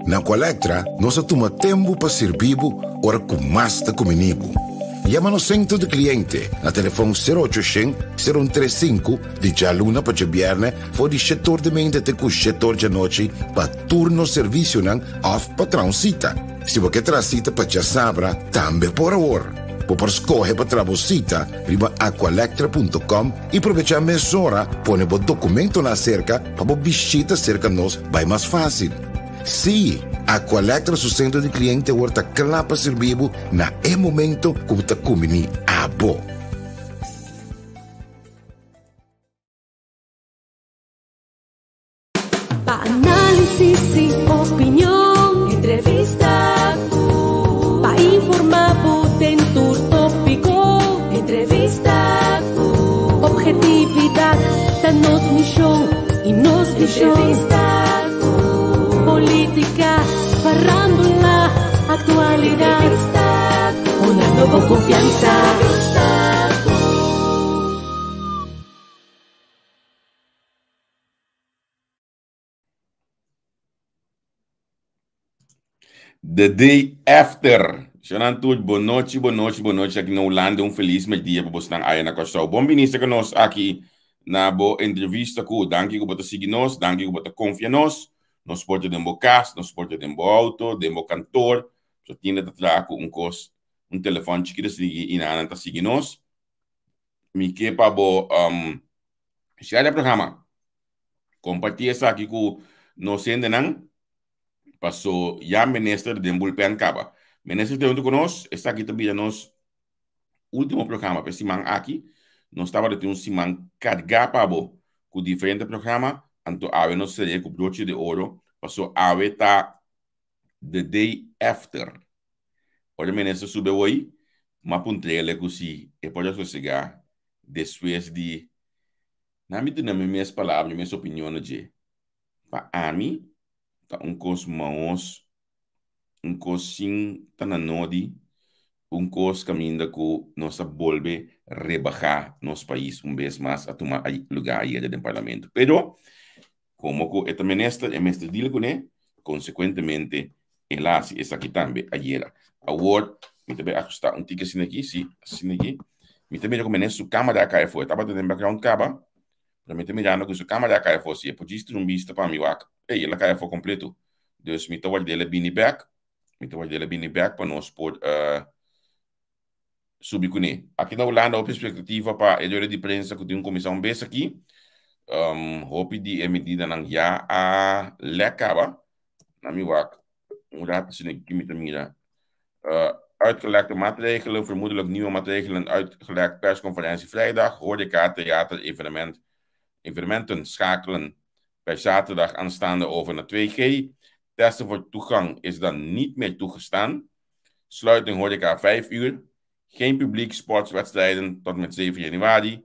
Na Colectra, nós toma tempo para servir ora com mais da comunibo. Llama no centro de cliente na telefone 0800-035 de Jaluna para Djabièrne for de setor de mente até com setor de noite para turno serviço não off para transita. Se você transita para Chasabra, também por hora. Por escolher para trabalhar, riba aqualectra.com e aproveitar a mesura, põe o documento na cerca para a visita cerca nós vai mais fácil. Sim, Aqualectra su centro de cliente horta clapa servibo na e momento como ta kumini abo. Pa análisis y opinión, entrevista. Pa informar dentro tópico, entrevista. Objetividad, danos misión y nos entrevista. Política, farándula, actualidad, una nueva confianza. The day after. Xanan tudo, boa noite aqui na Holanda. Feliz dia para você estar aí na Costa. Bom vinista que nós aqui na boa entrevista com. Danke que você seguir nós, danke que você confia nós. Nós podemos ter casa, nós podemos ter auto, ter cantor, só tinha que trazer um telefone que e na anta seguir nós. Me que para bo share programa. Compartilhar isso aqui com nós ainda não. Passou já ministro de Bulpen Caba. Ministro de onde conosco, está aqui também nós último programa para Simão aqui. Nós estava de Simão carregar para bo com diferentes programas. Anto ave não seria com broche de ouro, passou ave tá the day after. Olha menina sube hoje, uma puntrela que se e pode sossegar depois de na minhas palavras, minhas opiniões de para ami tá cosmos sim tá na nodi caminho que nós volve rebaixar nosso país vez mais a tomar lugar aí dentro do parlamento. Pero como que também esta é mestre dele com ele, consequentemente ele assim essa aqui também ayer agora me também ajustar tique assim aqui me também recomendo sua câmera cá foi estava dentro do background caba para me também mirando com sua câmera cá foi se pode estar vista para mim lá ela cá foi completo Deus me tava dele bini back para nós por subir com ele aqui na Holanda a perspectiva para a de prensa que tem comissão bem aqui hoop die medida nang ja a lekaba nami wak raad zien ik met mira uitgelekte maatregelen vermoedelijk nieuwe maatregelen uitgelekt persconferentie vrijdag horeca theater evenementen schakelen bij zaterdag aanstaande over naar 2G testen voor toegang is dan niet meer toegestaan sluiting horeca 5 uur geen publiek sportswedstrijden tot met 7 januari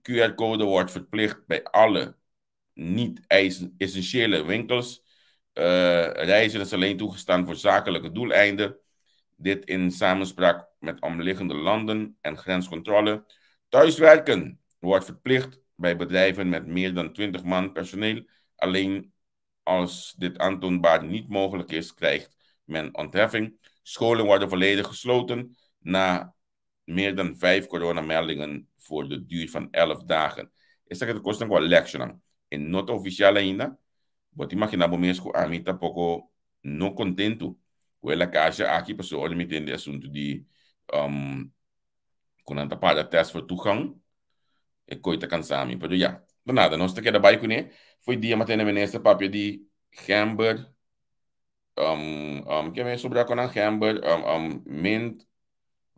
QR-code wordt verplicht bij alle niet-essentiële winkels. Reizen is alleen toegestaan voor zakelijke doeleinden. Dit in samenspraak met omliggende landen en grenscontrole. Thuiswerken wordt verplicht bij bedrijven met meer dan 20 man personeel. Alleen als dit aantoonbaar niet mogelijk is, krijgt men ontheffing. Scholen worden volledig gesloten na meer dan 5 coronameldingen voor de duur van 11 dagen. Esta que te cuesta com election. En nota oficial ainda, vou imaginar bom mesmo a mim tá pouco não contento com ela caixa aqui para só me entender assunto de quando anda para teste voor toegang e coita cansami. Pero ja, dan nada, nós te queda bij com foi dia matena menesta papel de Gamber que me sobra com Gamber mint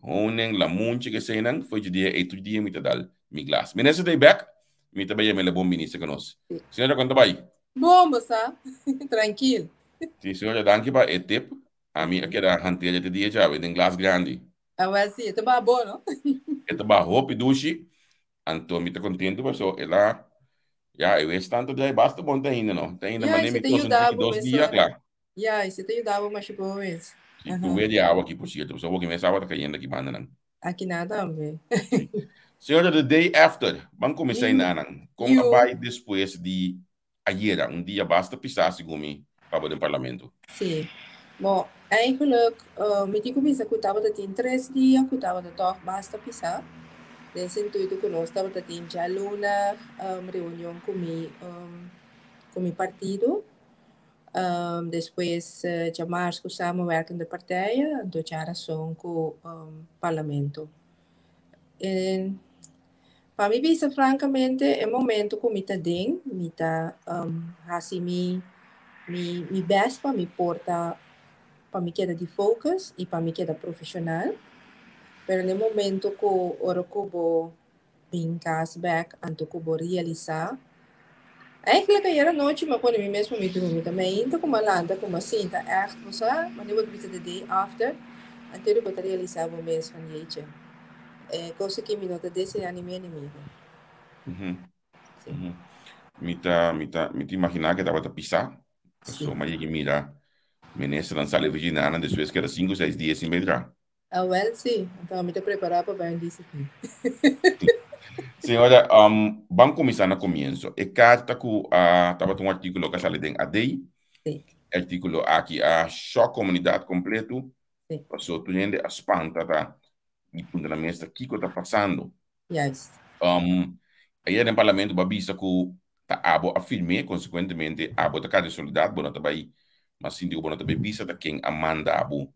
honing lamunche que sei não foi de dia e tu dia me te dal mi glass. Menesta day back me te baia me le bom ministro que nós. Senhora quanto vai? Bom, moça. Tranquilo. Sim, senhora, danke para o tip. A mim aqui da hanteira de dia já, em glass grande. Ah, mas sim, tá bom, não? Tá bom, roupa duche. Anto me tá contento, mas ela já eu esse tanto já basta bom tá ainda não. Tá ainda mas nem me trouxe 2 dias, claro. Já, isso te ajudava mais tipo isso. Se tu vê de água aqui por cierto, só vou começar a caindo aqui banda não. Aqui nada, homem. Senhora, the day after, vamos começar ainda não. Como vai depois de ayer, dia basta pisar segundo para o parlamento. Sim. Bom, eigenlijk, met die commissie que estava em 3 dias, que estava toch basta pisar. Nesse intuito que nós estava em Jaluna, reunião com o partido. Depois, de março, que samenwerken de partijen, do relação com o parlamento. Para mim, visa francamente, é momento que me está dando, me está assim, me best para me portar, para me quedar de focus e para me quedar profissional. Mas no momento que eu vou bem cashback, anto que vou realizar, eigenlijk era noite, mas quando eu mesmo me dormi também, então como landa, como assim, tá echt, você, mas eu vou dizer the day after, antes eu vou realizar o mês van jeetje. Coisa que me nota desse anime inimigo. Me imaginar que estava a pisar, só mais que mira, menester dan sale original, depois que era 5 ou 6 dias sem entrar. Ah, well, sim. Então, me estou preparado para ver isso aqui. Senhora, vamos começar no começo. E carta que estava um artigo que sale em ADI, artigo aqui a choque comunidade completo, passou tudo gente a espanta, tá? E punta na mesa, o que está passando? Yes. Aí no parlamento, babisa que tá abo afirme, consequentemente, abo da cada solidariedade, bona também, mas sim, digo, bona também, bisa da quem amanda abo,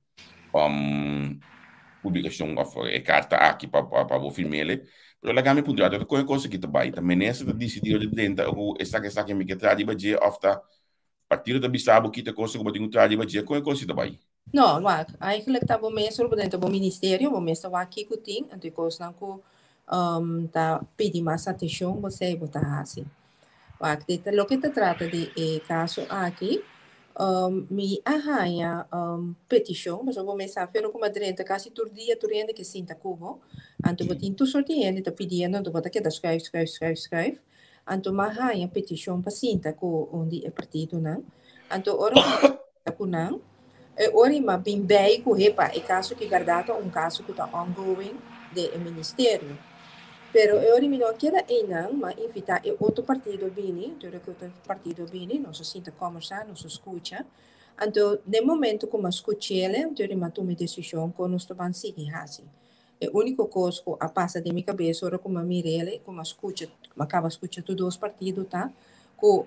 publicação of carta aqui para o firmele, pero la gami punto ato ko coisa que também também nessa decidiu de dentro o essa que me que tradi baje afta partido da bisabo que te coisa que tinha tradi baje ko coisa também. Não, wak, eigenlijk tá bom mesmo dentro do ministério, bom mesmo aqui que tem, anto coisa não ko tá pedir mais atenção, você botar assim. Wak, lo que te trata de caso aqui, me arranha petição, mas eu vou começar a como adrenta quase todo dia, que sinta como, anto vou ter tu sorteando, tá pedindo, anto vou ter que dar escreve, anto me arranha petição para sinta com onde é partido não, anto ora com não, ora mas bem bem com repa, é caso que guardado caso que está ongoing de ministério. Pero eu não quero não, mas invitar outro partido bini, então que outro partido bini, não se sinta conversar, não se escuta. Então, no momento que eu escuto ele, então eu tomo decisão que nós vamos seguir assim. É a única coisa que passa de minha cabeça, ora como eu miro ele, como escuta, acaba escutando todos os partidos, tá? Que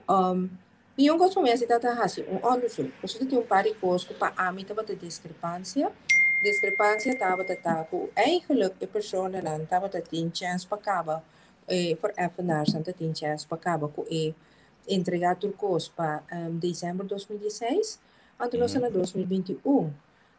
eu gosto mesmo de estar assim, ano só. Você tem par de coisas que para a mim estava de discrepância estava com eigenlijk de persoon dan estava tem chance para acabar voor evenaars dan tem chance para acabar com entregar turcos para dezembro de 2016 até nós na 2021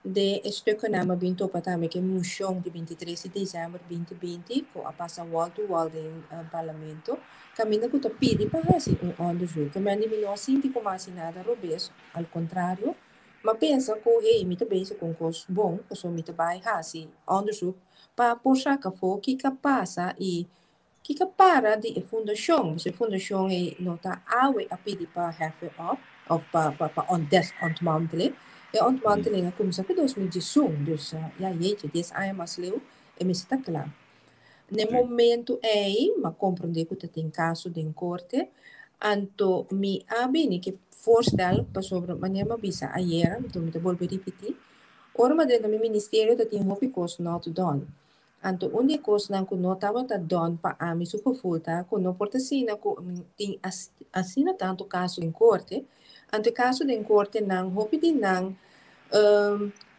de stukken namen binto patame que moção de 23 de dezembro 2020 com a passa wall to wall em parlamento caminho que pedi para fazer onderzoek que me não sinto como assim nada robês ao contrário. Maar pensa que me também se com coisa bom, que só me também assim onderzoek para puxar que for que passa e que para de fundação, se fundação é nota awe a pedir para have up of para ontmantelen. E ontmanteling é começar em 2018, dus jeetje, deze ai mas leu e me está claro. No momento mas compreender que tem caso de corte, anto me abini que voorstel para sobre maneira bisa ayer, então me vou repetir. Ora mas dentro do ministério tem hopi coisa not done. Anto onde coisa não que não estava done para a mim sucofulta, que não porta assina que tem assina tanto caso em corte, anto caso de corte não hopi de não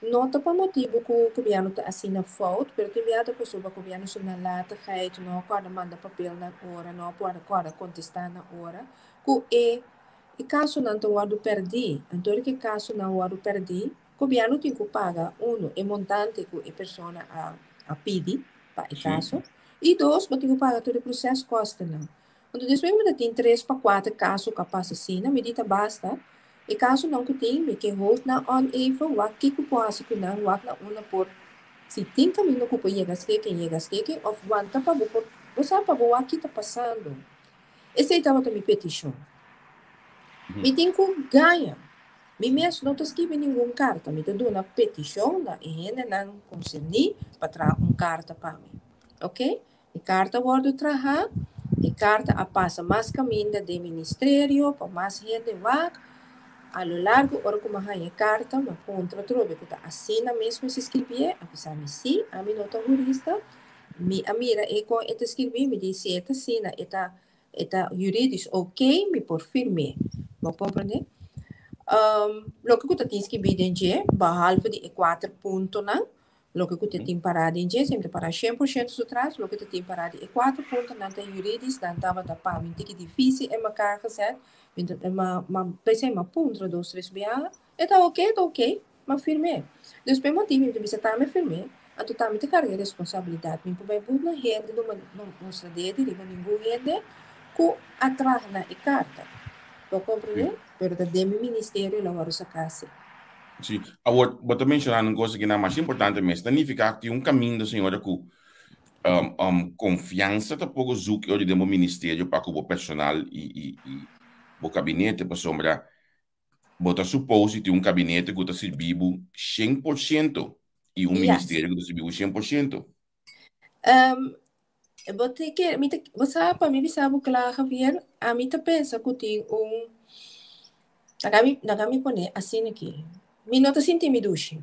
nota para motivo que o governo está assina fault, pero tem viado que sobre o governo sobre na latigheid, não pode mandar papel na hora, não pode contestar na hora, que e caso não tem o perdi, então que caso não o perdi, o governo tem que pagar é montante que a pessoa a pedir para o caso, e dois, tem que pagar todo o processo custa não. Então depois tem 3 para 4 casos que passa assim, na medida basta. E caso não que tem, me que hold na on even, wat que pode que não, wat na uma por se tem caminho que pode chegar, of wanta para você para o que está passando. Esse estava também petição. Me tem que ganhar. Me mesmo não escrevi nenhuma carta, me deu uma petição da e não consegui para trazer carta para mim, ok? E carta vou trazer, e carta a passa mais caminho do ministério para mais gente a lo largo, ora como a carta, mas contra trobe, que assina mesmo se escrever, a pessoa me sim, a mim nota jurista, a mira e com eta escrever, me diz se eta assina, eta jurídico ok, me por firme, vou compreender? Lo que eu tenho que ver dentro, behalve de 4 pontos, não? Lo que eu tenho parado dentro, sempre para 100% do trás, lo que eu tenho parado de 4 pontos, não tem jurídico, não estava da pá, muito difícil, é uma carga certa, pensei, uma ponta, 2, 3 BA, e tá ok, mas firme. Depois, motivo, eu disse, tá, me firme, a tu tá, me carga responsabilidade, me põe muito na rede, não se dede, não ninguém rede, que atrás na carta. Vou compreender? Pero da demi ministério, não vou sacar. Sim. Agora, vou também mencionar uma coisa que é mais importante mesmo, significa que caminho da senhora com confiança, tampouco zuc hoje demo ministério para o personal e o gabinete para sombra, bota supose que gabinete que está servindo 100% e ministério que está servindo 100%. Você para mim sabe claro Javier, a mim tá pensa que tem nagami pone assim aqui. Me nota sentir me duche.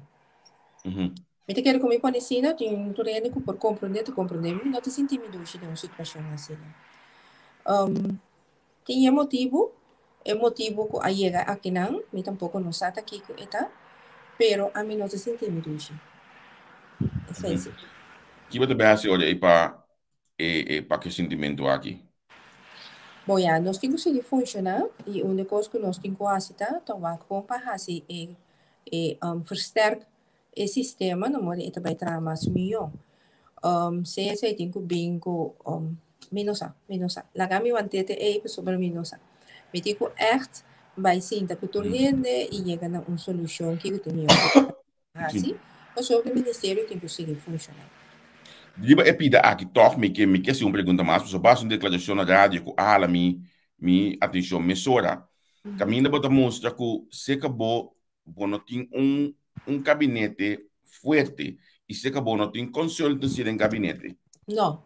Me te quero comer pone assim, tem turene que por compreender, me nota sentir me duche de uma situação assim. Tem motivo que a chega aqui não, me tampouco não sabe aqui que eta, pero a mim nota sentir me duche. É isso. Que você vai olhar para que sentimento aqui? Bom, nós temos que funcionar e uma coisa que nós temos que fazer, então vai comparar se versterk o sistema, não pode também trazer mais melhor. Se tem que bem com minosa, lá kami wantete sobre minosa. Me digo echt vai sinta que torrende e chega na solução que eu tenho. Assim, o sobre o ministério tem que conseguir funcionar. Diba pida aqui toch me que se pergunta mais, só basta uma declaração na rádio que mi atenção mesora. Caminho para mostrar que se acabou não tem gabinete forte e se acabou não tem consultância em gabinete. Não.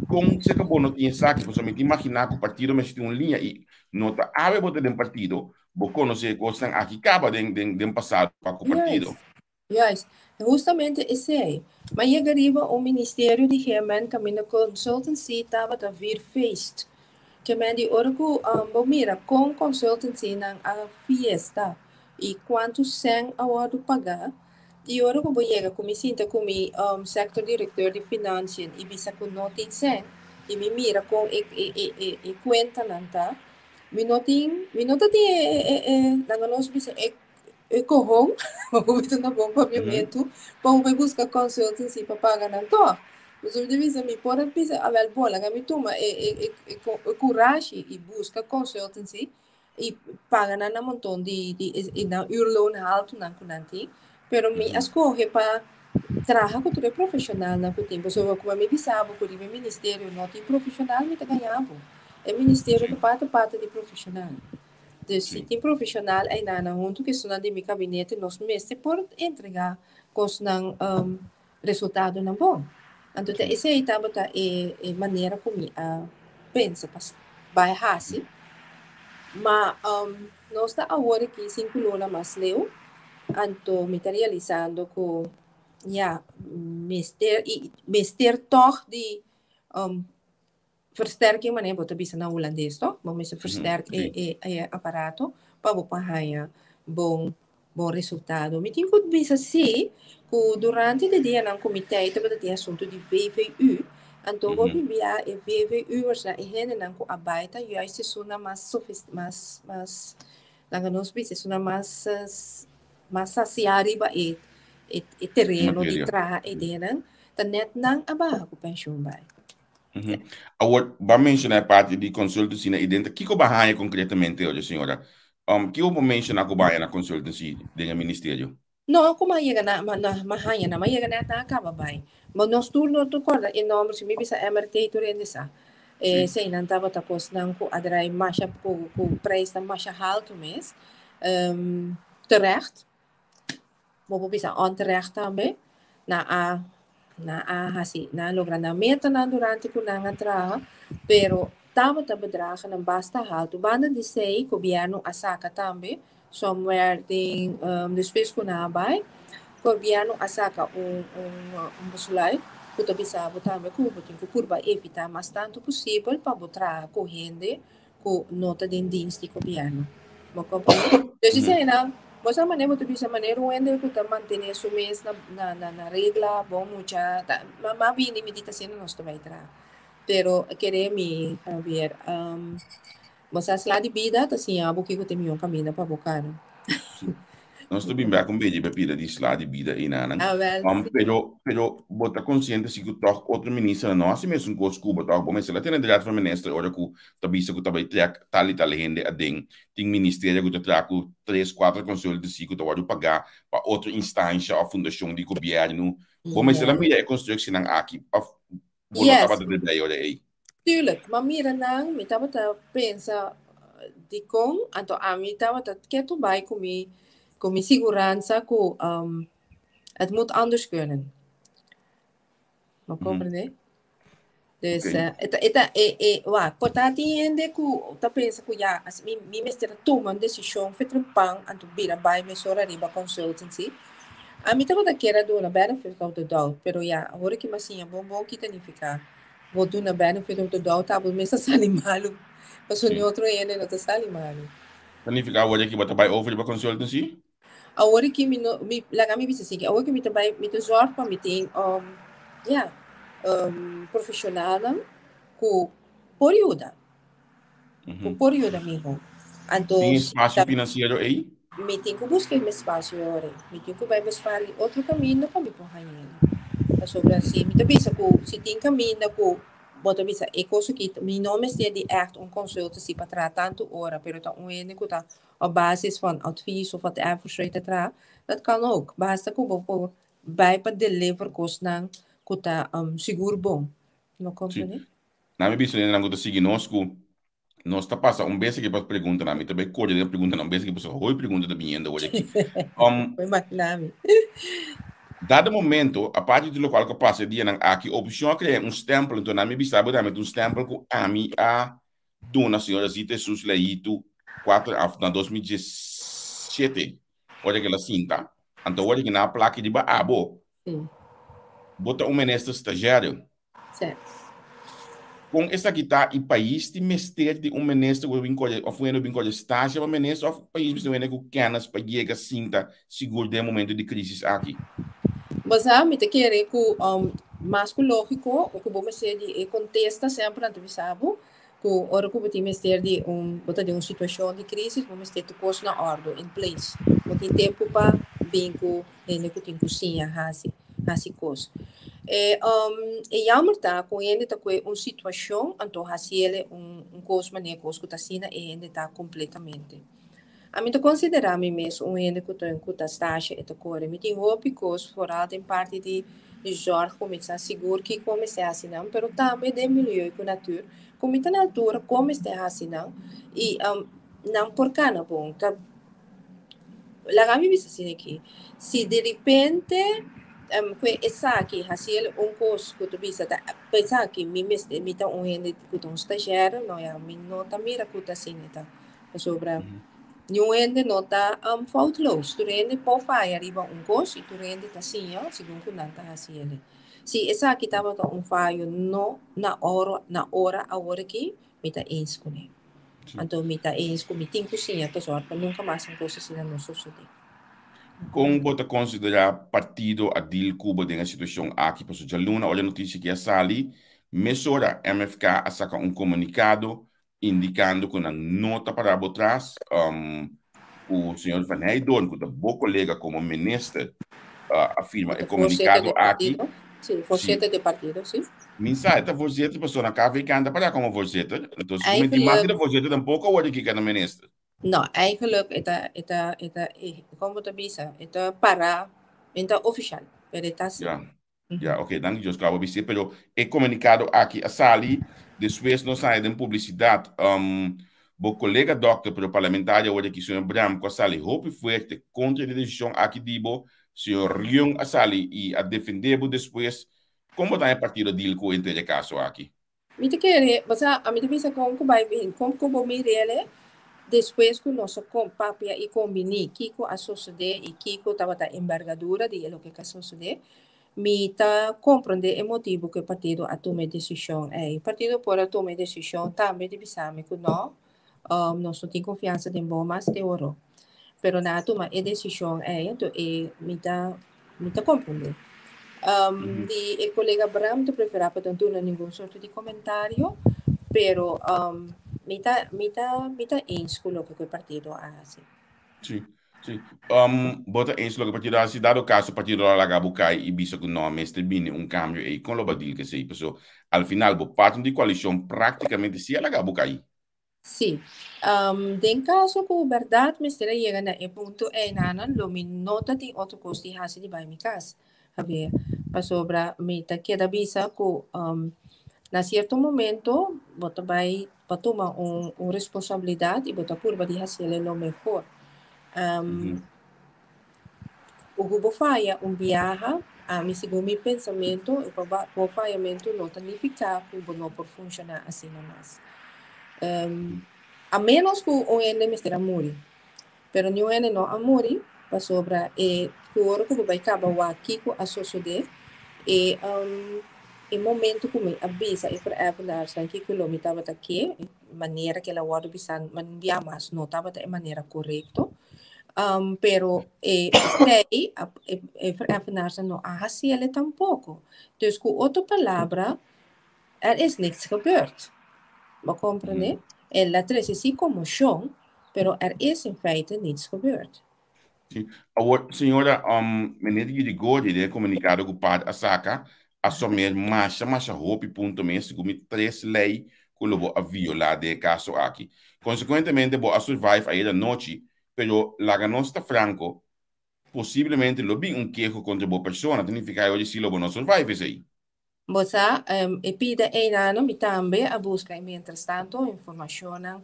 Com se acabou não tinha saque, você me imaginar que o partido mas tem uma linha e nota ave botar de partido, vou conhecer coisas aqui acaba de passado para o partido. Yes, justamente esse aí. Mas chegaria o Ministério de Gemen, que a minha consultancy estava a vir feest. Que me di ora que mira, com consultancy na a fiesta e quanto sem a hora pagar. E ora que eu chega com me sinta com mi sector diretor de finanças e bisa com notin sem e me mira com e conta nanta. Me notin na nós bisa corrom, vamos na bom pavimento, para buscar consultancy para pagar na to. Mas eu devia me pôr a pensar, a ver, bola, que me toma coragem e busca consultancy e paga na montão de na urloon alto na kunanti, pero me escolhe para trabalhar com o profissional na tempo, so como me bisava com o ministério não tem profissional me tá ganhando, é ministério que parte de profissional. Se tem profissional aí na junto que são de meu gabinete nós mesmos por entregar com resultado não bom. Então essa aí tá é maneira como pensa vai assim. Mas nós está agora que 5 luna mais leu, então materializando com mister toch de versterking, maar neem bisa na holandês, toch? Vamos versterken aparato para pagar bom resultado. Me tem que bisa se que durante o dia na comitê também tem assunto de VVU, então vou enviar e VVU was na ihene na ko abaita juist is una mais lang nos bisa una mais saciari ba e terreno de traha e dena tanet nang aba ko pension ba. Agora, vamos mencionar a parte de consultancy na identa. O que você vai concretamente hoje, senhora? O que você mencionar que vai na consultancy do ministério? Não, como aí na mahanya na mahaya na acaba bem. Mas nós turno tu corda em nome se me bisa MRT tu rendesa. Sei não tava ta cos não com adrai masha com preço masha alto mês. Terecht. Vou bisa on terecht também na hasi na logra na meta na durante kunanga traha, pero tama ta bedragen não basta alto. Banda de sei, governo a saca também, somewhere tem despes ko na bay, governo a saca busulay, kuta bisa botame ko botin ko curva evitar mas tanto possível para botar corrente com nota de dienst de governo. Mo compreende? Então isso aí não, mas a maneira tu bisa maneira o ende ko ta manter su mês na regla, bom mucha, mas bem meditação nós também tra. Pero queremos ver, mas as lá de vida, assim, a boca que tem um caminho para bocar. Nós também bem com bem de bebida de slá de vida e nada. Pero bota consciente se que toque outro ministro não assim mesmo com os cuba toque bom mas ela tem direito para ministro ora que tabisa que também tal e tal gente a ding tem ministério que traga 3, 4 conselhos de que tu pagar para outra instância ou fundação de governo bom mas ela me é construção aqui bom acaba de dar ora aí tuurlijk maar mira nang mi tava ta pensa de com então a mi tava ta que tu vai com segurança com het moet anders kunnen. Maar compreende? Dus portanto ainda que tá pensa que já as mi mestre toma uma decisão feita pang anto bira by me sora riba consultancy. A mi tava ta querer do na benefit of the doubt, pero já agora que mas sim bom que tanificar. Vou do na benefit of the doubt, tá bom mesa sali malo. Mas o outro ainda não tá sali malo. Tanificar agora que bota by over riba consultancy? Agora que me laga me bisa assim, agora que me também me zorg para me tem profissional com período. Com período mesmo. Então, tem espaço financeiro aí? Me tem que buscar meu espaço agora. Me tem que vai buscar outro caminho para me porra ele. Sobre assim, me também se tem caminho com bota bisa é coisa que me não me é de echt consultancy para tratar tanto hora, pero tá ene que tá op basis van advies of whatever straight tra, dat kan ook. Basta ko po bij pa deliver kost ng kuta seguro bom. No company? Na me biso nang kuta sige nós tá passa vez que para pergunta na me também corre de pergunta não vez que você oi pergunta da minha hoje aqui. Foi maklami. Dado momento, a parte do local que passa dia nang aqui opção criar stempel então na me bisa botar stempel com a dona senhora Zita Jesus Leito 4 na 2017 olha aquela cinta então olha que na placa de abo bota ministro estagiário certo com essa aqui tá e país de mestre de ministro que vem colher ou foi no bem colher estágio o ministro of país de que canas para chegar cinta seguro de momento de crise aqui mas a me te querer que mais lógico o que vou me ser de contesta sempre antevisado que ora que você mestre de botar de uma situação de crise vamos ter que pôr na ordem in place porque tem tempo para bem que ele que tem cozinha assim coisa jammer tá com ele tá com uma situação então assim ele coisa maneira coisa que tá sina e ele tá completamente a mim tô considerar me mesmo ele que tá estágio e tá corre me tem hope coisa fora tem parte de zorg começar seguro que começar assim não pero também de melhor com natura como está na altura como está assim não e não por cana bom tá lá me visa assim aqui se de repente que essa aqui assim coisa que tu visa tá pensar que me tá gente que tu estagiário não é me nota mira que tá assim tá sobre New ende nota faultloos. Tu rende po fire riba coisa e tu rende tá assim, segundo que não tá assim ele. Se essa aqui tava com falho no na hora agora aqui, me tá ens com ele. Então me tá ens com me tem cozinha, tô só para nunca mais uma coisa assim não suceder. Como bota considerar partido a deal Cuba dentro da situação aqui, por já luna olha notícia que essa ali, mesura MFK a sacar comunicado indicando que na nota para trás o senhor Van Heydon, que é bom colega como ministro, afirma é comunicado aqui. Sim, voorzitter de partido, sim. Mensagem da voorzitter, pessoa na cave que anda para como voorzitter. Então, se você mais da voorzitter, tampouco o que é ministro. Não, eigenlijk como te bisa, para, oficial, pero está assim. Ok, dank je, Oscar. Pero é comunicado aqui a Sali, depois nós saímos em publicidade. O colega doctor para o parlamentário, hoje aqui, o senhor Bram, com a Sali, roupa forte contra a decisão aqui de o senhor Rion a Sali e a defender depois, como está a partido dele com o caso aqui? Me te quer, mas a mim te pensa como que vai vir, como que vou me rele, depois que nós com papia e combini, Kiko a suceder e Kiko tava da envergadura de lo que suceder, me tá compreender o motivo que o partido a tomar decisão. O partido pode tomar decisão também de pensar que não, nós não tem confiança em bom, mas de ouro. Pero na toma a decisão então me tá compreender. De o colega Bram te prefere para não ter nenhum sorte de comentário, pero me tá eens com o que o partido faz. Sim, sim. Bota em slogan partido, se dado o caso, o partido lá Gabucai e visto que não, mas tem um cambio aí com o badil que se passou. Al final, o parte de coalição praticamente se ela Gabucai. Sim. Den caso que verdade me será chega na ponto nanan lo mi nota tem outro custo de hasi de vai mi casa. Sabe? Para sobra me tá queda visa que na certo momento bota vai para tomar responsabilidade e bota curva de hasi lo melhor. O grupo faia viaja a mi segundo mi pensamento o falhamento não significa que o não por funcionar assim mais. A menos que o ene me esteja morrer. Pero ni o ene não a morrer, para sobra que o ouro que vai acabar o aqui com a sociedade e momento que me avisa e para apelar san que o me estava aqui maneira que ela wado bisan man via mas não estava de maneira correta. Pero sei apelar san não assim ele tampouco. Dus com outra palavra, is niks gebeurd. ¿Me comprende? La 13 sí como show, pero is in feite niets gebeurd. Sim. A senhora, meneer die de gode, de comunicado com o padre Asaka, assumir mais roupa ponto mesmo, como três leis que lo a violar de caso aqui. Consequentemente, vou a survive aí da noite, pero la ganosta franco, possivelmente lo vi queijo contra boa pessoa, significa hoje se lo não survive aí. Bosa, e pide ein ano mi tambe a busca mientras tanto información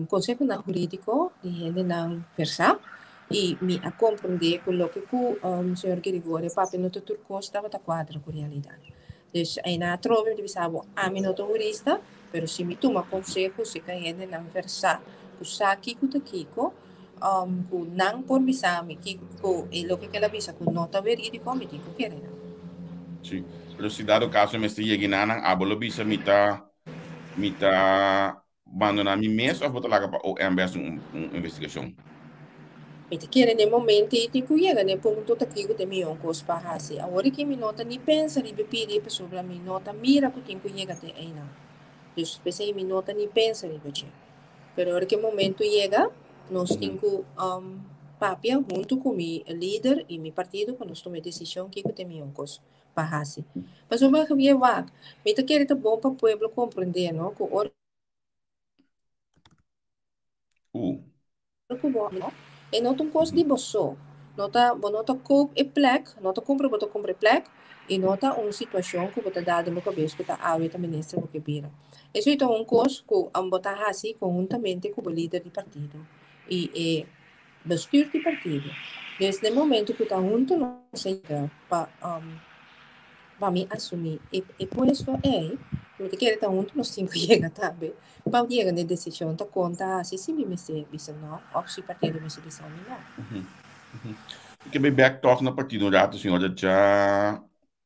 consejo jurídico de gente nan versa e mi a comprender con lo que o senhor Grigore papi no te turcos estava da quadra com realidade. Dus na trove de bisabo a mi no jurista, pero si mi toma consejo se que gente nan versa, ku sa kiko te kiko, ku nang por bisami kiko e lo que ela bisa ku nota verídico mi tico quiere. Sim. Pero se dado o caso, me estou chegando a bolo bisa mita abandonar mi mês ou botar lá para o ambas investigação. Mete quiere no momento e te cuida ne ponto ta kigo te mi oncos pa hasi. Agora que mi nota ni pensa ni pide pe sobre mi nota mira que tem cuida te ena. Dus pensei mi nota ni pensa ni beche. Pero ahora que momento llega, nós tenho papia junto com mi líder e mi partido quando nós tomamos decisão que te mi oncos pa hasi. Mas o que via va, mete quiere te bom para pueblo compreender, no? Que ora e não tem coisa de bolso. Nota coop e plek, nota compra plek, e nota uma situação que você dá de uma cabeça que está a ver também ministra que vira. Isso é uma coisa que botar assim conjuntamente com o líder do partido e bestuur do partido. Desde o momento que está junto, não sei para mim assumir e por isso porque quer estar junto nos 5 chega também. Para chegar na decisão, tá conta se me bisa não, ou se partido me se bisa não. Ik heb back toch na partido um rato, senhor, já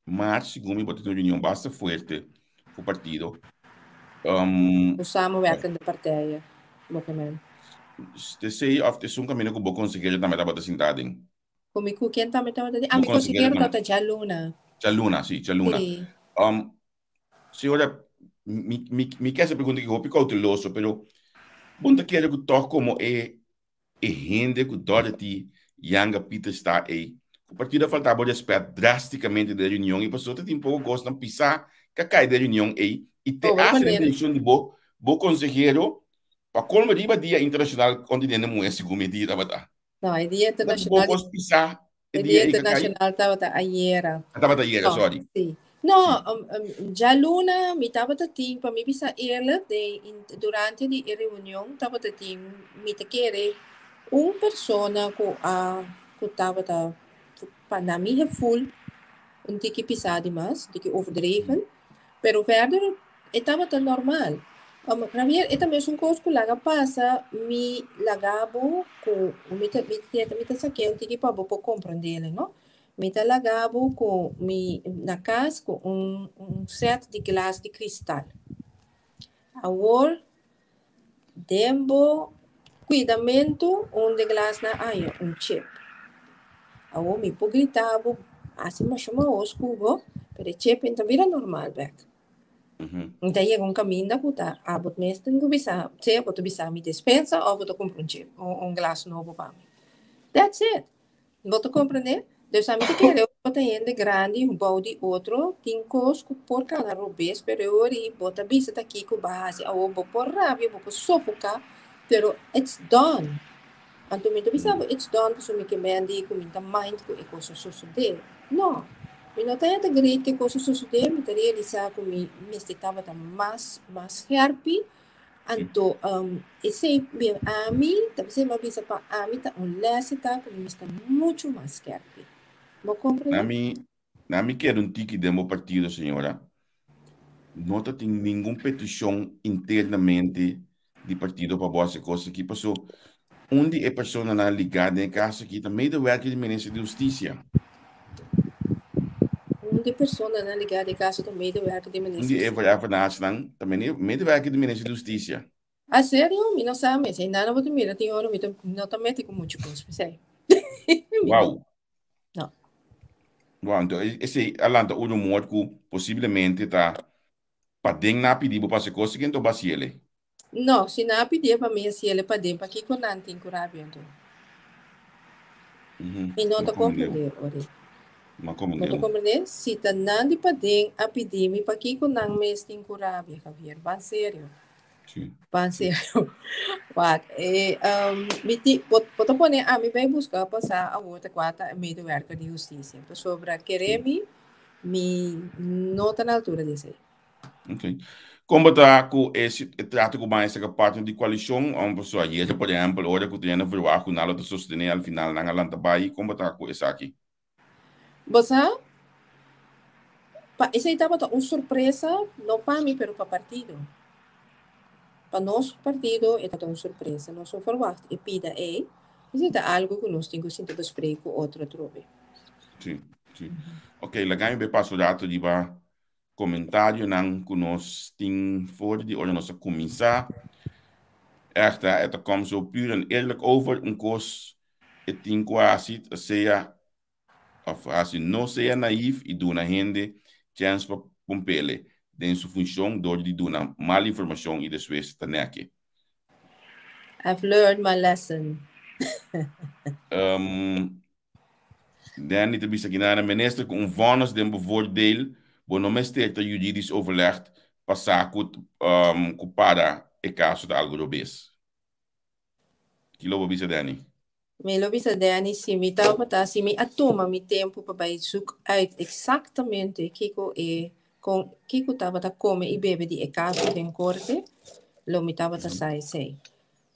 mas segundo me botou reunião basta forte o partido. O samenwerkende partijen, document. Te sei of te sun caminho que vou conseguir também da bota sintading. Comigo quem também estava dizendo, me conseguiram tá Djaluna. Djaluna, sim, Djaluna. Senhora, me quer essa pergunta que eu vou ficar utiloso, pero bunda quero que toque como rende que Dorothy Pietersz-janga está aí. O partido faltava respeito drasticamente da reunião e passou tem pouco gosto de pisar que cai da reunião aí e te hace a intenção de bo conselheiro para como riba dia internacional continente muito segundo dia tava. Não, é dia internacional. Vou pisar. É dia internacional tava ayer. Tava ayer, sorry. Sim. No, Djaluna mi tava tating para mi bisa eerlijk durante die reunião tava tating mi te querer persona que tava para mim é full um tiki pisado mais, tiki overdreven, pero verder estava tão normal. Javier, esta mesma coisa que lá passa, me lagabo com me tá saqueando que para vou compreender, não? Me tá lagabo com me na casa com set de glas de cristal. Agora, dembo cuidamento de glas na aia, chip. Agora me pode gritar, assim mais chama oscuro, pero chip então vira normal, back. Então, chega caminho da puta. Bot mesmo não bisa, se bot bisa me dispensa ou bot compra chip, glass novo para mim. That's it. Bot compreender? Deus sabe que quer eu bot ainda grande, body outro, tem coisas por cada robês, pero eu ori bota bisa daqui com base, ou bot por rabia, bot sufocar, pero it's done. Anto me bisa it's done, so me que mendi, com minha mind, com e coisas suceder. No. Eu não tenho great que coisas suceder, me teria realizar que me estava mais happy, então esse a mim, talvez me avisa para a mim tá lesse tá que me está muito mais happy. Vou compreender? Na mim quero tiki demo partido, senhora. Não tem nenhuma petição internamente de partido para boas coisas que passou. Onde é pessoa na ligada em casa que também do werk de ministro de Justiça. De pessoa na ligada em casa também do werk de ministro. Onde é para nação também do werk de ministro de Justiça. A sério, me não sabe, se ainda não vou te mirar, tem hora me não te mete com muito coisa, sei. Uau. Não. Uau, então esse alanta o rumor que possivelmente tá para dentro na pedir para se conseguir então baciele. Não, se não pedir para mim se ele para dentro para que com não tem curabia então. E não te compreender, ori. Não te compreender? Se tá não de para dentro a pedir me para que com não me tem curabia, Javier, bem sério. Sim. Bem sério. What? Pode pôr a mim vai buscar passar a outra quarta meio do werk de justiça. Sobre querer me não está na altura disso aí. Ok. Como está com esse trato com mais essa parte de coalição, uma pessoa aí, por exemplo, olha que tem na verwacht com nada de sostener al final na galanta bai, como está com esse aqui? Você? Esse aí estava uma surpresa, não para mim, mas para o partido. Para nosso partido, é uma surpresa. Nós não verwacht. E pida é, isso é algo que nós temos que bespreker com outro trobe. Sim, sim. Ok, lá ganho bem passo dato de ba comentário não que nós tem voor die orde nós começar. Echt, het komt zo puur en eerlijk over een koos. Het tem quasi seja of assim não seja naïf e do na gente chance para pompele den sua função door de do na mal informação e depois está aqui. I've learned my lesson. Dan niet te bisa na minister com vonnis den bevoordeel, bo no mestre juridisch overlegd passar com para e caso da algo robês. Que lobo bisa Dani? Me lo bisa Dani, se me estava se me atoma me tempo para zoek uit exatamente Kiko com Kiko estava a comer e beber de caso de corte, lo me estava a sei.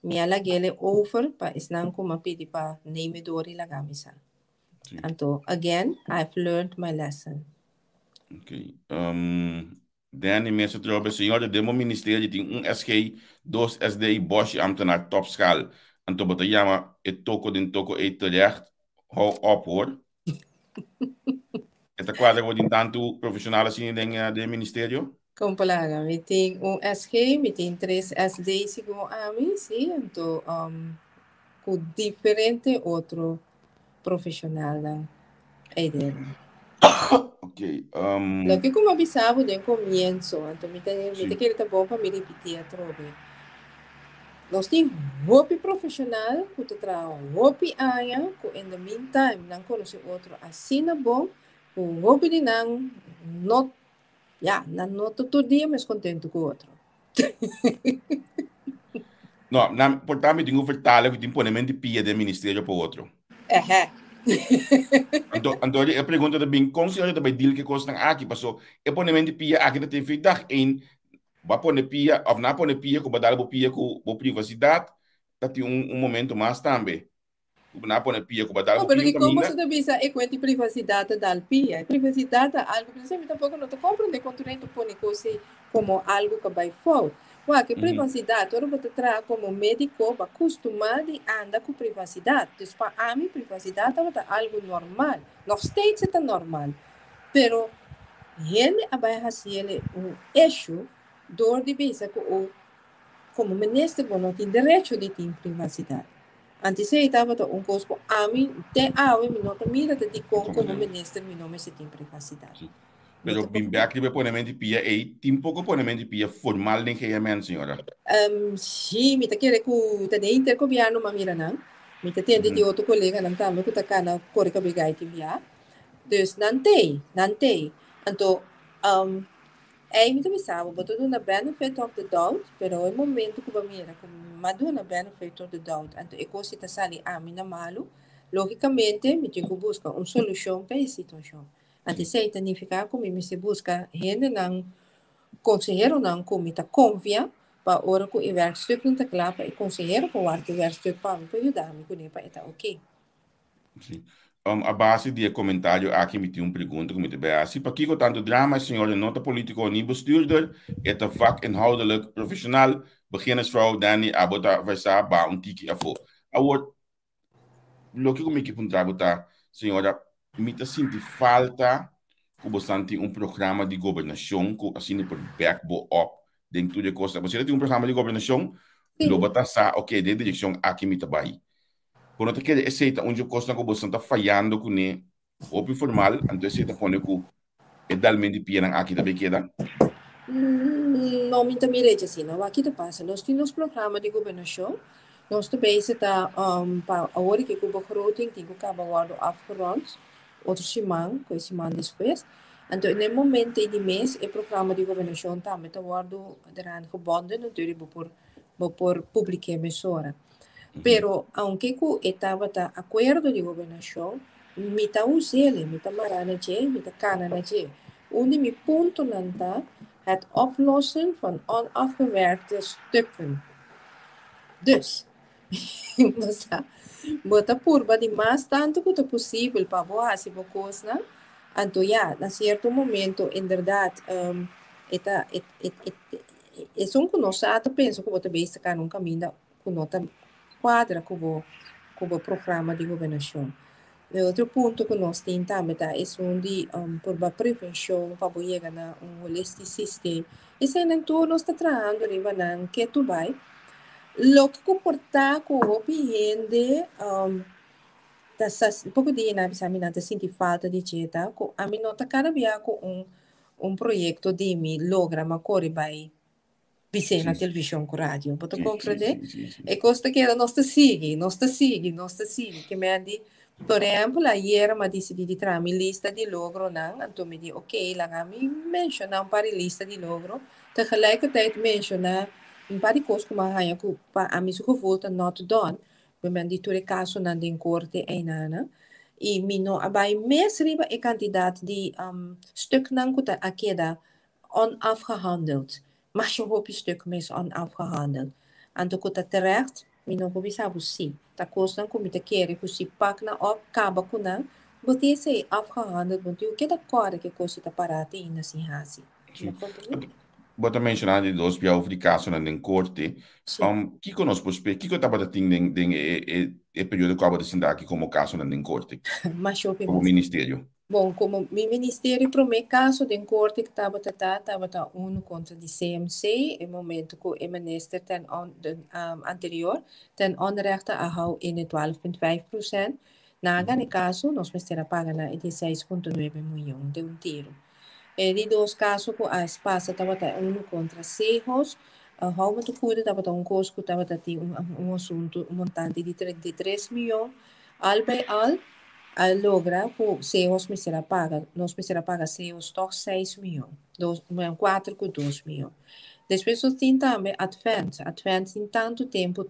Me alagele over para isnan como pedi para name dori la gamisa. Então, again, I've learned my lesson. Ok. Dani, mensen trouwens, senhora, demo ministério tem SG, 2 SD, Bosch, ambtenaar, topschaal. En toen wat jammer, het toko den toko eet terecht, hou op hoor. Het quadro wordt in tanto profissionele zien in de ministerio? Compalaga, me tem SG, me tem 3 SD segundo a mim, sim, então, com diferente outro profissional da ideia. Ok. Lo que como avisava de comienzo, então me te quero tá bom para me repetir a trobe. Nós temos hopi profissional, que te trabalha hopi área, que in the meantime não conhece outro assim na bom, com hopi de não, não todo dia mais contente com o outro. Não, portanto, tem que vertalen que tem ponemento de pia do ministério para o outro. Então, a pergunta também, como se eu deal que costa aqui, passou, e ponemento de pia aqui tem feito dag em vai pôr pia, ou não pôr pia, com badal pia com privacidade, tá tem momento mais também. Na pone pia ko badal Oh, ko pero pia que como caminha. se deve é com a privacidade da alpia. Privacidade é algo, por exemplo, tampouco não te compreende quando tu põe coisa como algo que vai fora. Ué, que privacidade, eu vou te trazer como médico, para acostumar a andar com privacidade. Então, para mim, privacidade é algo normal. Nog steeds é normal. Pero, ele vai fazer um eixo, door de vez como ministro, não tem direito de ter privacidade. Antes eu estava um coisa a mim até me nota mira de como ministro me não me se tem privacidade. Pero bimbe aqui be ponemento pia e tem pouco ponemento pia formal nem que é men senhora. Sim, me tá querendo que tá de intercobiano mas mira não. Me tá tendo de outro colega não tá me que tá kana corre que brigai te via. Dus não tem. Então aí me também sabe, botou na benefit of the doubt, pero o momento que vai mira como madu na benefit of the doubt, então é coisa que sali a mim na malo, logicamente me tenho que buscar uma solução para essa situação. Então se significa como me se busca gente não conselheiro não como tá confia para hora que o werkstuk não tá claro para o conselheiro para o werkstuk para me ajudar me com para estar ok. Sim. A base de comentário aqui me tem uma pergunta que me tem assim para que tanto drama senhora nota político nem bestuurder het een vakinhoudelijk professional beginnersvrouw Dani abota versa ba um tiki afo award lo que me equipo trabalhar senhora me tá senti falta que você tem um programa de governação que assim por backbone up dentro de costa você tem um programa de governação lo bota sa ok de direção aqui me tá bai quando te quer aceita onde costa que você está falhando com ne op informal então você tá pondo que é dalmente pia aqui também queda Não me também assim, não aqui te passa. Nós temos programa de governação. Nós também está para a hora que o begroting tem que acabar guardo afgerond, outro semana, com semana depois. Então, no momento de mês, o programa de governação também está guardo eraan gebonden natuurlijk por publique emissora. Pero aunque que estava tá acordo de governação, me tá usele, me tá marana je, me tá canana je. Onde me ponto não tá het oplossen van onafgewerkte stukken. Dus, bota purba de mais tanto quanto possível para boa se vocês, né? Então, já, na certo momento, em verdade, é só que nós penso que você vai estar num caminho que nós quadra com o programa de governação. O outro ponto que nós temos também é onde por a prevenção para chegar a holistic sistema. Esse é o que nós estamos trabalhando na ketu vai. Lo que comporta com o gente pouco dia na bisa mina te senti falta de dieta ko a mim nota cada dia com projeto de me logra ma corre vai Vicente na televisão com rádio, pode compreender? E costa que nós te sigue, que me andi, por exemplo, ayer me decidi de trazer minha lista de logro, não, então me di, ok, lá me menciona um par de lista de logro, tegelijkertijd menciona um par de coisas que eu a mim se volta not done, me andi tudo caso na den corte e nana, e me no abai mes riba e quantidade de stuk nan kuta akeda onafgehandeld. Maar je hoop je stuk mis onafgehandeld. En toen dat terecht, mijn op bisabu si. Dat kost dan kom je te keren, dus je pak na op, kaba kunan, but je zei afgehandeld, want je kent dat kort que kost je te parate in de sihasi. Bota mencionar de dois bia over de caso na den corte. Que conosco pospe, que eu tava ting den e período que acaba de sindar aqui como caso na den corte. Mas como ministério. Bom, como meu ministério, para o meu caso, de corte que estava contra de CMC, em momento que o minister anterior, ten onrechte a hou in 12,5%. Na aquele caso, nós precisamos pagar de 6,9 milhões de tiro. E de dois casos, que a espaço estava contra Sejos, hou muito cuida, estava custo que estava assunto, montante de 33 milhões, al by al, logra que CEOs me será paga, nós me será paga CEOs toch 6 milhões, 4 com 2 milhões. Depois nós temos também Advance em tanto tempo,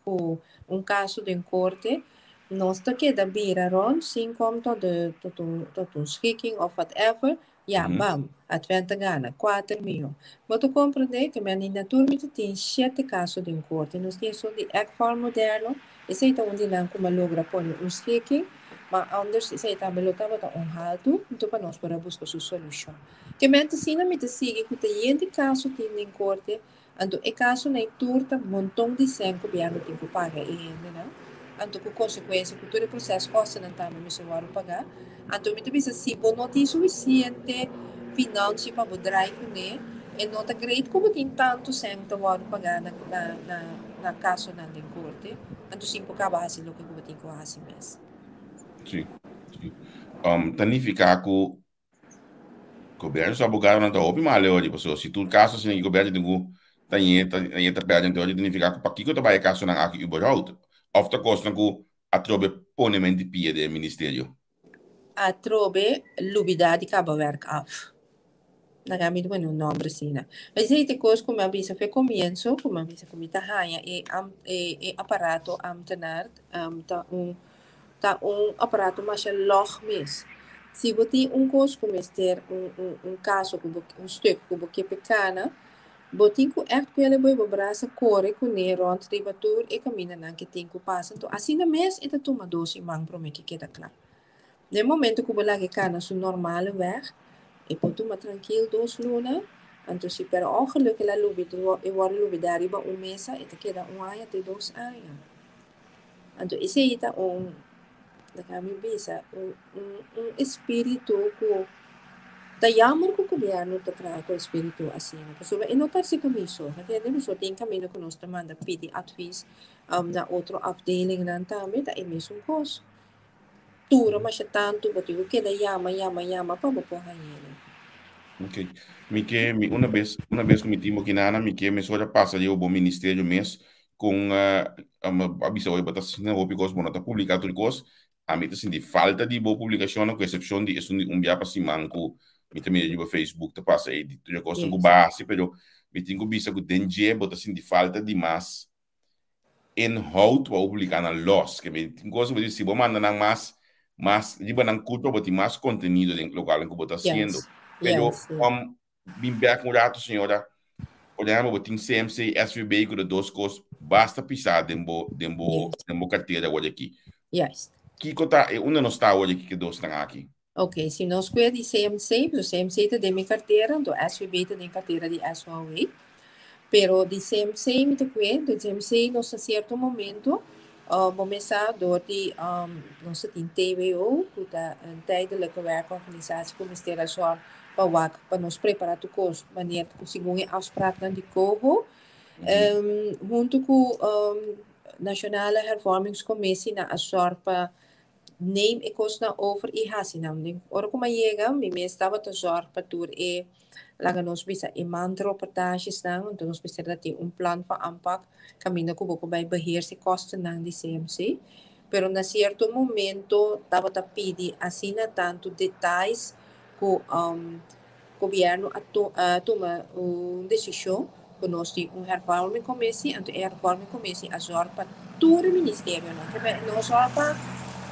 com caso de corte, nós está queda vira rond, sim como tot een schikking of whatever, Ja, bam, Adventa Gana, 4 mil. Mas tu compreende que men in naturalmente tem 7 casos de corte. Nós temos de forma moderno, e sei tá onde não como logra pôr schikking, mas anders sei tá belota bota halto, então para nós para buscar sua solução. Que men te sina me te sigue que tem de caso tem em corte, ando e caso na turta montão de senco governo tem que pagar né? Ando com consequência que todo o processo costa não tá me se pagar. Então, me diz assim, bom, não tem suficiente finanças para poder né? E não está great como tem tanto sempre para pagar na casa na de corte. Então, sim, por acabar assim, o que eu tenho que fazer mesmo. Sim, sim. Tanificar que o governo só abogado não está optimal hoje, pessoal. Se tu caso assim, o governo tem tá perdendo hoje, tanificar que para que eu trabalho caso não aqui überhaupt. Of the cost que a trobe ponemento de pia do ministério. A trobe lubidade acaba werk af. Nagamit mo no nome assim, né? Mas aí tem coisa como a bisa foi comienzo, como a bisa comita hanya e aparato ambtenaar, tá aparato mas é log mes. Se você coisa como ter caso com stuk com que pequena, botin com echt que ele vai braça corre com nero rond tribatur e caminha na que tem que passa. Então assim na mes e tá toma doce mang promete que tá claro. No momento que você cana su normale weg, e poi tu ma tranquilo 2 luna, anto si per ongeluk la lubi e war lubi dari ba mesa e te queda aya te 2 aya. Anto ise ita da kami bisa espírito ko tayamon ko governo te tra ko espírito assim. Porque e notar se comiso, na kaya demo so tem caminho que nós manda pedi advies na outro afdeling nan tami da emission course. Tura mas tanto porque o que da yama para botar ele. Ok. Uma vez que me timo que nana, me só já passa eu bom ministério mês com a avisa oi botar assim, não porque os bonota publicar tudo coisa, a mim assim de falta de boa publicação, com exceção de isso dia para cima manco, me também de Facebook tá passa aí de tudo coisa com base, pero me tenho vista que dengue botar assim de falta de mais inhoud para publicar na los, que me tenho coisa que dizer, bom manda não mais liba não culpa botar mais conteúdo dentro do local que botar haciendo. Pero bem back com o rato, senhora, olhamos o CMC, SVB, com duas coisas, basta pisar dembo carteira hoje aqui. Yes. Que conta, onde nós está hoje aqui que dois estão aqui? Ok, se nós cuida de CMC, o CMC tem minha carteira, então SVB tem carteira de SVB, pero de CMC me cuida, de CMC nós a certo momento, começar do de nós tem TVO, que está tijdelijke werkorganisatie, como esteja só para nós preparar o curso, maneira que segundo a afspraak dan die COHO, junto com Nationale Hervormingscommissie na a sorpa neem ik ons na over i hasinam. Ora como chega, me estava a sorpa tur e laga nos bisa imandro reportages dan, então nós precisa ter plan van aanpak, caminho que vou bij beheer se kosten dan die CMC. Pero na certo momento estava a pedir assina tanto detalhes que o governo toma decisão que nós temos hervorming commissie en de hervorming commissie azor para todo o ministério, não? Nós só para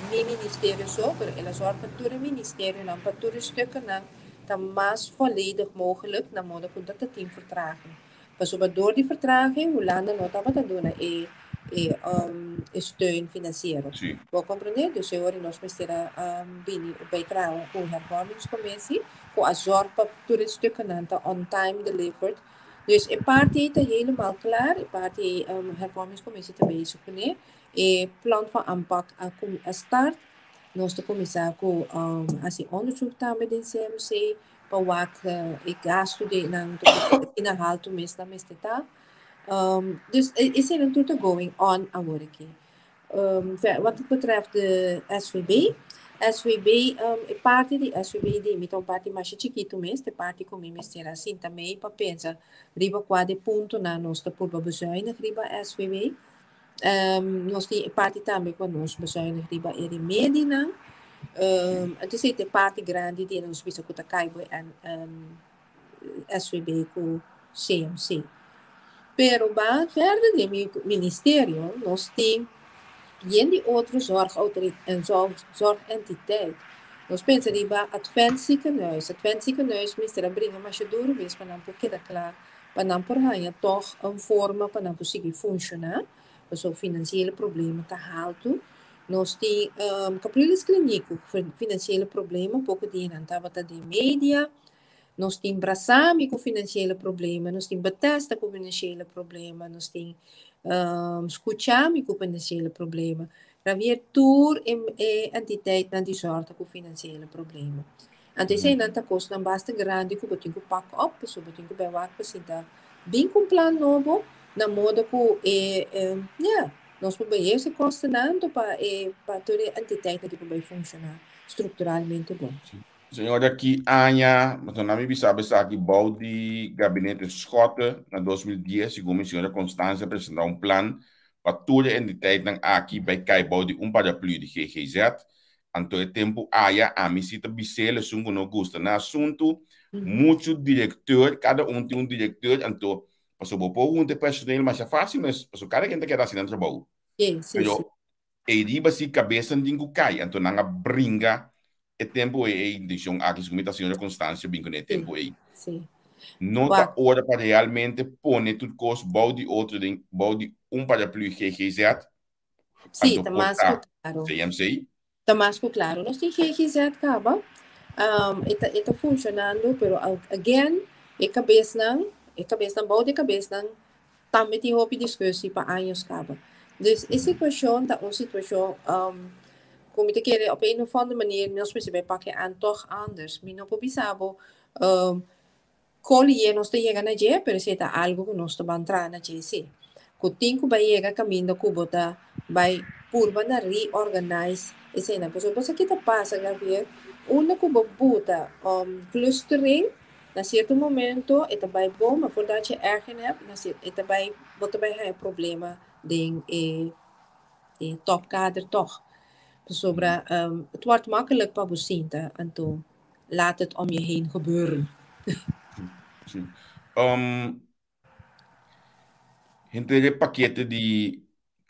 mi ministério só, pero ela só para todo o ministério, não para todo stukken não, tá mais volledig mogelijk na modo que dat tem vertraging. Pas op door die vertraging, hoe landen não estava a doen steun financiero. Vou compreender, dus hoor nós precisa bijdragen com a hervormingscommissie, com a zorg para todo o stukken não tá on time delivered. Dus a parte está helemaal klaar, a parte hervormingscommissie também isso né, e plan van aanpak a start, nós te começar com assim onderzoek também do CMC, para wat ik gasto de na halto mês na mês tá. Dus is er natuurlijk going on agora aqui. Wat betreft de SVB, parte de SVB de então parte mais chiquito mês, de parte com mim será assim também para pensar riba quadre ponto na nossa curva bezuinig riba SVB. Nós tem parte também com nós bezuinig riba de medina. Então se tem parte grande de nós bisa kuta kaibo en SVB com CMC. Pero ba verder de ministério nós tem de outra zorgentiteit Nós pensamos em advance ziekenhuis, minister brengen maar je door wees, para não porque da klaar, para não por ganhar toch een forma para não conseguir funcionar, para so financiële problemen te alto. Nós tem capriles clínico, financiële problemen, pouco dinheiro não estava de média. Nós temos Brasami com financiële problemen, nós temos Bethesda com financiële problemen, nós temos Scuchami com financiële problemen. Ravier tour entiteit na die soorten com financiële problemen. En die zijn dan te kosten dan basta grande que botin que pack op, so botin que bewak pesita bem com plan novo, na moda que nós podemos se constando para toda a entidade que vai funcionar estruturalmente bom. Senhor, aqui, Anya, mas não me sabe se aqui balde gabinete Schotten na 2010, segundo a senhora Constância apresentar plano para toda a entidade aqui vai cair balde paraplu de GGZ. Então, é tempo Aya, a mim cita Bissela, sungo não gosta no assunto, muito diretor, cada tem diretor, então, passou por pouco de personal, mas é fácil, mas passou cada quem quer assinar trabalho. Sim. E riba se cabeça ninguém cai, então não brinca. É tempo aí, deixa eu aqui a senhora Constância, bem que é tempo aí. Sim. Não tá hora para realmente pôr tudo coisa, balde outro, balde paraplu GGZ. Sim, tá mais claro. CMC. Tá mais claro. Nós temos GGZ, acaba. Está funcionando, pero again, cabeça não, balde cabeça não, também tem hobby discussão para anos, acaba. Dus essa situação tá uma situação como te quer op een of andere manier, nós precisamos pakken aan toch anders. Mi não precisamos colher nós te chega na je, pero se tá algo que nós te vai entrar na je, sim. Que tem que vai chegar caminho que bota vai purba na reorganize esse na pessoa. Você que tá passa Gabriel, uma que bota clustering na certo momento, eta vai bom, mas voordat je ergen hebt, eta vai bota vai problema ding top kader toch. Sobre, het wordt makkelijk para você zien, en toen laat het om je heen gebeuren. Entre paquete de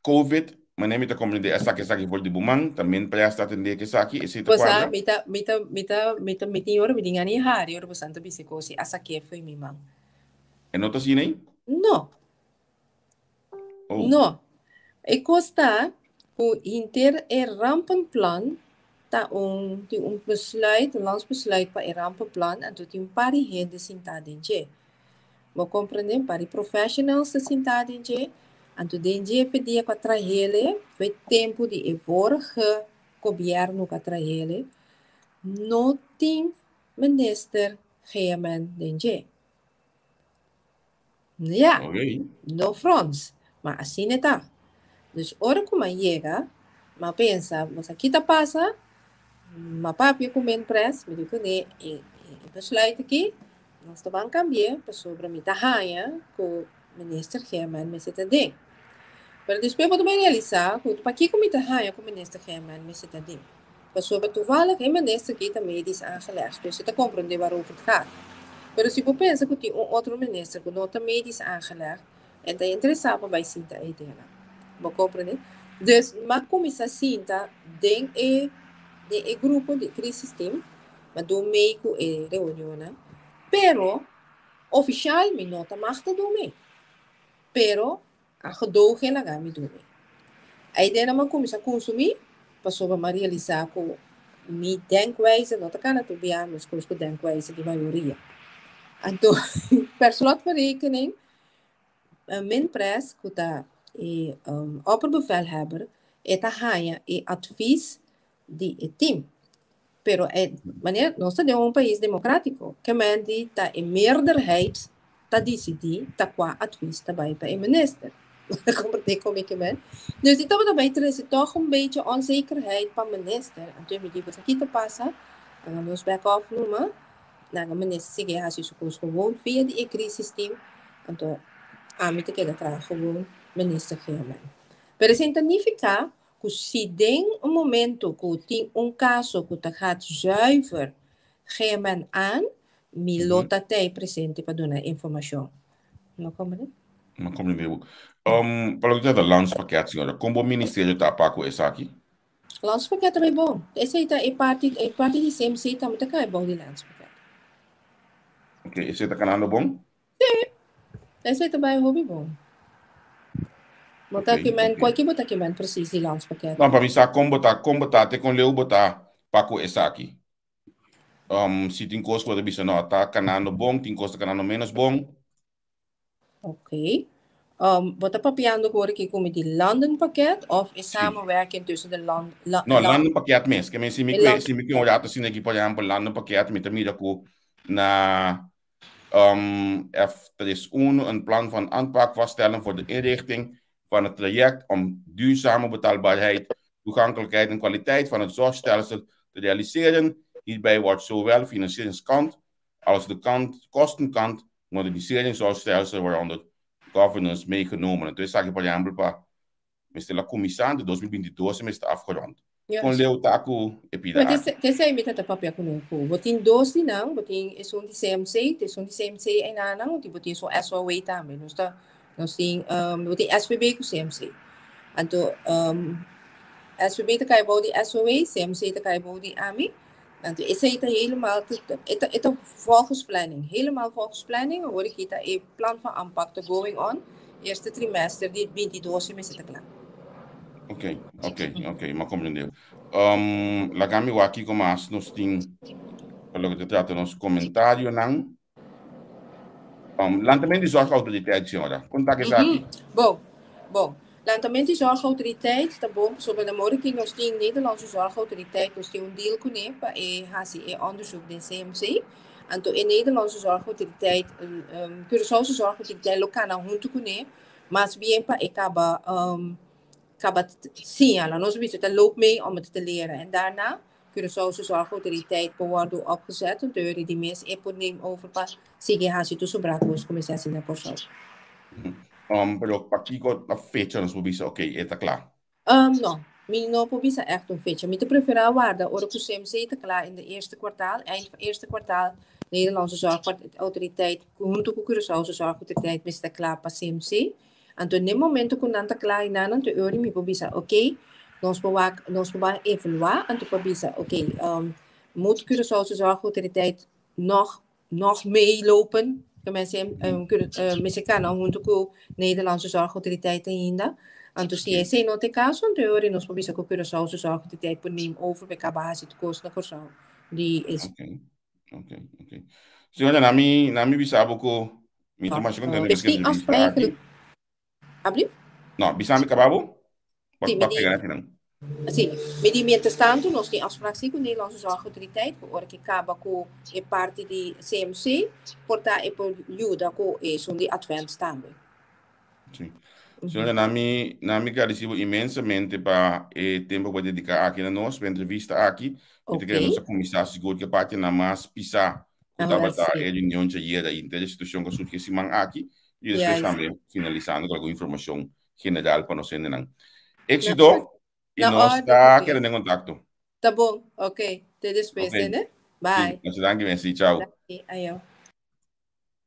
COVID, mas nem me compreende essa que aqui por de bumang, também presta atender que aqui, esse tá quadra. Mita hora me dinga ni hari, hora bastante bisicosi, essa que foi mi mang. E não tá assim nem? Não. Não. E costa o inter rampenplan tá besluit, landsbesluit para rampenplan en tot een paar gente sentado em je. Mo compreender para professionals sentado em je en tot den je pedia para trahele, foi tempo de vorige governo para trahele. No tem minister gemen den je. Ja. No France, mas assim é tá. Dus hora que eu chega, eu pensa, mas aqui tá passa, mas papi com men press, me digo que besluit aqui, nós vamos cambiar para sobre mim tahanha com o ministro Herman me seta ding. Pero depois eu também realizar que para que com mim tahanha com o ministro Herman me seta ding. Para sobre toevallig een minister que também diz aangelegd, dus você compreende waarover het gaat. Pero se eu pensa que tem outro minister que não também diz aangelegd, en tá interessado vai sinta a ideia. Vou compreender? Dus, mas começa a sinta dentro de grupo de crise team, mas do meio que reunião, né? Pero oficialmente não tá mais do meio. Pero a gedogen lá gami do meio. A ideia não começa a consumir, passou a realizar com mi denkwijze, não tá kana te bia, mas com o denkwijze de maioria. Então, per slot van rekening, min pres que tá opperbevelhebber eta haya advies de team. Pero wanneer nós temos país democrático, que men die ta meerderheid ta decidi ta qua advies daarbij bij een minister. Compreende como que men. Dus die daarbij er toch een beetje onzekerheid van minister. En toen me die wat aqui te passa, dan gaan we ons back off noemen. Dan gaan minister zeggen ja, ze koos gewoon via die crisis-team. En toen aan te kijken gewoon minister Herman. Pero significa que se tem momento que tem caso que gaat zuiver Herman aan, milota tem presente para dar informação. Não compreende? Não compreendo. Para o que é da lançamento, senhora, como o ministério está para com essa aqui? Landspakket é bom. Esse aí é parte de CMC também tá bom de landspakket. Ok, esse está canando bom? Esse aí também é hobby bom. Botar aqui, qualquer botar aqui, precisa de landspakket. Não, para mim, sabe como botar, até com leu botar, para com essa aqui. Se tem coisa que você não está canando bom, tem coisa canando menos bom. Ok. Botar papiando hoor ik kom met die landenpakket of is samenwerking tussen de land. No, landenpakket mesmo. Que se me que olhar assim aqui, por exemplo, landenpakket, me também com na F31 een plan van aanpak vaststellen voor de inrichting van het traject om duurzame betaalbaarheid, toegankelijkheid en kwaliteit van het zorgstelsel te realiseren. Hierbij wordt zowel de financieringskant als de kostenkant moderniseringsstelsel, waaronder governance, meegenomen. Dus zeg je, por ejemplo, para la comisión de 2022 está afgerond. Con Leo Taku epida. Kesa imita ta papia kuno ko. Botin dos di nang, botin isun di CMC, isun di CMC ay nanang, di botin so SOA tamen. Nos ting botin SBB ku CMC. Anto SBB ta kay body SOA, CMC ta kay body AMI. Anto isa ita helemaal ita volgens planning. Helemaal volgens planning. Hoor ik ita e plan van aanpak te going on. Eerste trimester di 22 mes ita klaar. Ok, mas compreendeu. La Gami aqui como as nos tem, pelo que te trata nos comentários, não. Lançamento de zorgautoriteit, senhora. Conta que aqui. Bom. Lançamento de zorgautoriteit, tá bom. Sobre de morgen nos tem Nederlandse zorgautoriteit, nos tem deal kunnen pa onderzoek de CMC. Anto in Nederlandse zorgautoriteit, Curaçaose zorgautoriteit lokaal na junto kunnen, mas bien pa acaba sim, ela nós weten dat loopt mee om het te leren. En daarna Curaçaose zorgautoriteit wordt opgezet, een deur die mensen nemen over pas CGH tu sobrar com os comerciantes na Curaçao. Pero aqui com a fecha nos publica, ok, está claro. Não, mi não publica echt een fecha. Mi te preferar waarde, ora que o CMC está klaar in de eerste kwartaal, eind van eerste kwartaal, Nederlandse zorgautoriteit, junto com Curaçaose zorgautoriteit, está klaar para CMC. Então, no momento que não está claro, não te uri mi publica, ok, nós vamos evaluar, então publica, ok, moet Curaçaose zorgautoriteit nog meelopen? Mensen kan junto com Nederlandse zorgautoriteit ainda. Então, se esse não tem caso, então uri nós publica que Curaçaose zorgautoriteit por neem over bij base de kosten na Curaçao. Ok. Senhora, na mi bisa ko mi toma siya kung misschien eigenlijk. No, bisa mi kababo? Sim, mediante tanto, nós temos afspraak com a Nederlandse Zorgautoriteit, que acaba com a parte de CMC, portar e por ajuda com isso de advance também. Sim. Senhora, nami agradecido imensamente para o tempo que dedicar aqui na nossa entrevista aqui. Porque a nossa comissão segura que parte na mais pisar que estava a reunião de hoje da instituição que surge esse man aqui e depois também finalizando com alguma informação general para nós ainda. Éxito e nós está querendo em contato. Tá bom, ok. Te despeço, né? Bye. Sim, merci, tchau. Ayo.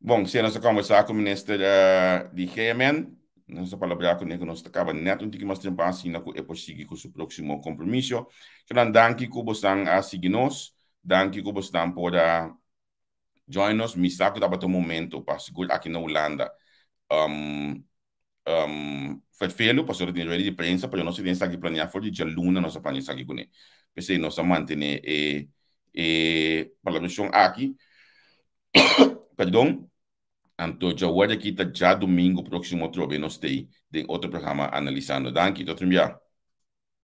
Bom, se nós conversar com o ministro de GMN, nós falar com ele que nós acaba neto que nós temos assim na é possível com o próximo compromisso. Então, danke que você a seguir nós, danke que você por join nós, me saco da bato momento para segurar aqui na Holanda. Vervelo, para sobre a de prensa, para nós temos aqui planear for de luna nós planear aqui com ele. Pensei nós manter a aqui. Perdão. Então, já hoje aqui já domingo próximo outro vez nós tem outro programa analisando. Danke, doutor Mbia.